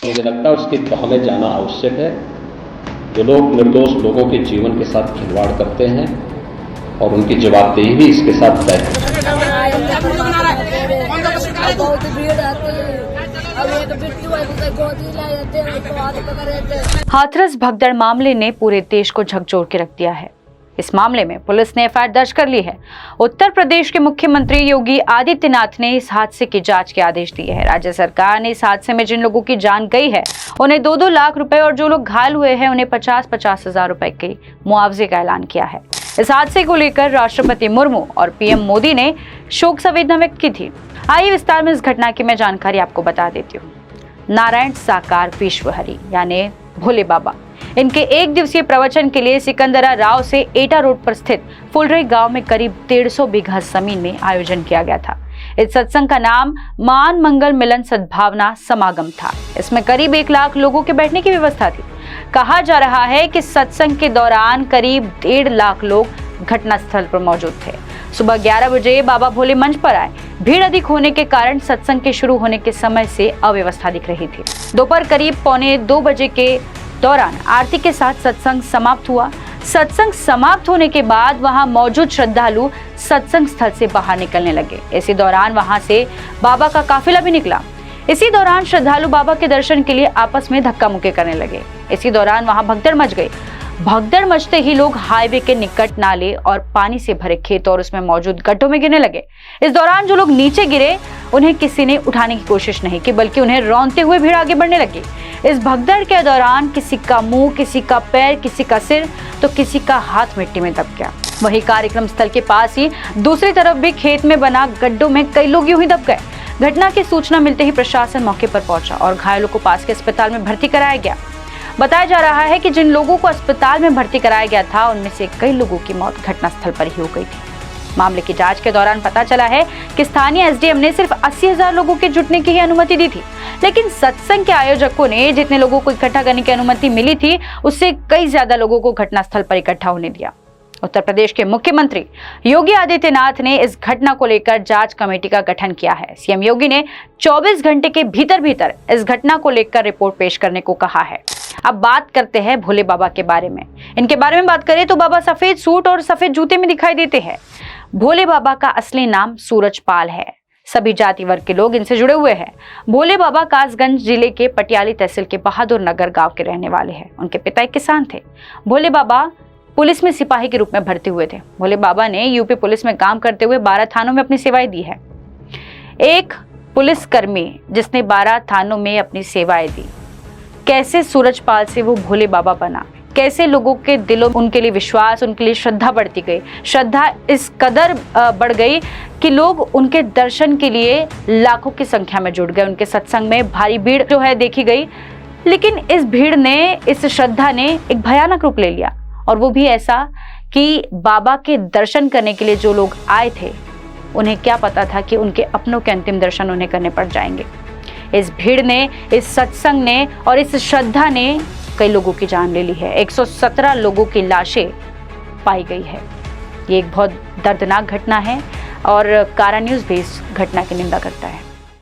मुझे लगता है उसकी तह में जाना आवश्यक है। जो लोग निर्दोष लोगों के जीवन के साथ खिलवाड़ करते हैं और उनकी जवाबदेही भी इसके साथ तय है। हाथरस भगदड़ मामले ने पूरे देश को झकझोर के रख दिया है। इस मामले में पुलिस ने एफआईआर दर्ज कर ली है। उत्तर प्रदेश के मुख्यमंत्री योगी आदित्यनाथ ने इस हादसे की जांच के आदेश दिए हैं। राज्य सरकार ने इस हादसे में जिन लोगों की जान गई है उन्हें 2-2 लाख रुपए और जो लोग घायल हुए हैं उन्हें 50-50 हजार रुपए के मुआवजे का ऐलान किया है। इस हादसे को लेकर राष्ट्रपति मुर्मू और पीएम मोदी ने शोक संवेदना व्यक्त की थी। आइए विस्तार में इस घटना की मैं जानकारी आपको बता देती हूँ। नारायण साकार विश्वहरि यानी भोले बाबा, इनके 1 दिवसीय प्रवचन के लिए सिकंदरा राव से एटा रोड पर स्थित फुलरई गांव में करीब 150 बीघा जमीन में आयोजन किया गया था। इस सत्संग का नाम मान मंगल मिलन सद्भावना समागम था। इसमें करीब 1 लाख लोगों के बैठने की व्यवस्था थी। कहा जा रहा है कि सत्संग के दौरान करीब 1.5 लाख लोग घटनास्थल पर मौजूद थे। सुबह 11 बजे बाबा भोले मंच पर आए। भीड़ अधिक होने के कारण सत्संग के शुरू होने के समय से अव्यवस्था दिख रही थी। दोपहर करीब 1:45 बजे के दौरान आरती के साथ सत्संग समाप्त हुआ। सत्संग समाप्त होने के बाद वहां मौजूद श्रद्धालु सत्संग स्थल से बाहर निकलने लगे। इसी दौरान वहां से बाबा का काफिला भी निकला। इसी दौरान श्रद्धालु बाबा के दर्शन के लिए आपस में धक्का मुक्की करने लगे। इसी दौरान वहां भगदड़ मच गई। भगदड़ मचते ही लोग हाईवे के निकट नाले और पानी से भरे खेत और उसमें मौजूद गड्ढों में गिरने लगे। इस दौरान जो लोग नीचे गिरे उन्हें किसी ने उठाने की कोशिश नहीं की, बल्कि उन्हें रौंदते हुए भीड़ आगे बढ़ने लगी। इस भगदड़ के दौरान किसी का मुंह, किसी का पैर, किसी का सिर तो किसी का हाथ मिट्टी में दब गया। वहीं कार्यक्रम स्थल के पास ही दूसरी तरफ भी खेत में बना गड्ढों में कई लोग यूं ही दब गए। घटना की सूचना मिलते ही प्रशासन मौके पर पहुंचा और घायलों को पास के अस्पताल में भर्ती कराया गया। बताया जा रहा है कि जिन लोगों को अस्पताल में भर्ती कराया गया था उनमें से कई लोगों की मौत घटनास्थल पर ही हो गई थी। मामले की जांच के दौरान पता चला है कि स्थानीय एसडीएम ने सिर्फ 80,000 लोगों के जुटने की ही अनुमति दी थी, लेकिन सत्संग के आयोजकों ने जितने लोगों को इकट्ठा करने की अनुमति मिली थी उससे कई ज्यादा लोगों को घटनास्थल पर इकट्ठा होने दिया। उत्तर प्रदेश के मुख्यमंत्री योगी आदित्यनाथ ने इस घटना को लेकर जांच कमेटी का गठन किया है। सीएम योगी ने 24 घंटे के भीतर इस घटना को लेकर रिपोर्ट पेश करने को कहा है। अब बात करते हैं भोले बाबा के बारे में। इनके बारे में बात करें तो बाबा सफेद सूट और सफेद जूते में दिखाई देते हैं। भोले बाबा का असली नाम सूरजपाल है। सभी जाति वर्ग के लोग इनसे जुड़े हुए हैं। भोले बाबा कासगंज जिले के पटियाली तहसील के बहादुर नगर गांव के रहने वाले हैं। उनके पिता एक किसान थे। भोले बाबा पुलिस में सिपाही के रूप में भर्ती हुए थे। भोले बाबा ने यूपी पुलिस में काम करते हुए 12 थानों में अपनी सेवाएं दी है। एक पुलिसकर्मी जिसने 12 थानों में अपनी सेवाएं दी, कैसे सूरजपाल से वो भोले बाबा बना, कैसे लोगों के दिलों में उनके लिए विश्वास, उनके लिए श्रद्धा बढ़ती गई। श्रद्धा इस कदर बढ़ गई कि लोग उनके दर्शन के लिए लाखों की संख्या में जुट गए। उनके सत्संग में भारी भीड़ जो है देखी गई, लेकिन इस भीड़ ने, इस श्रद्धा ने एक भयानक रूप ले लिया, और वो भी ऐसा कि बाबा के दर्शन करने के लिए जो लोग आए थे उन्हें क्या पता था कि उनके अपनों के अंतिम दर्शन उन्हें करने पड़ जाएंगे। इस भीड़ ने, इस सत्संग ने और इस श्रद्धा ने कई लोगों की जान ले ली है। 117 लोगों की लाशें पाई गई है। ये एक बहुत दर्दनाक घटना है और कारा न्यूज़ भी इस घटना की निंदा करता है।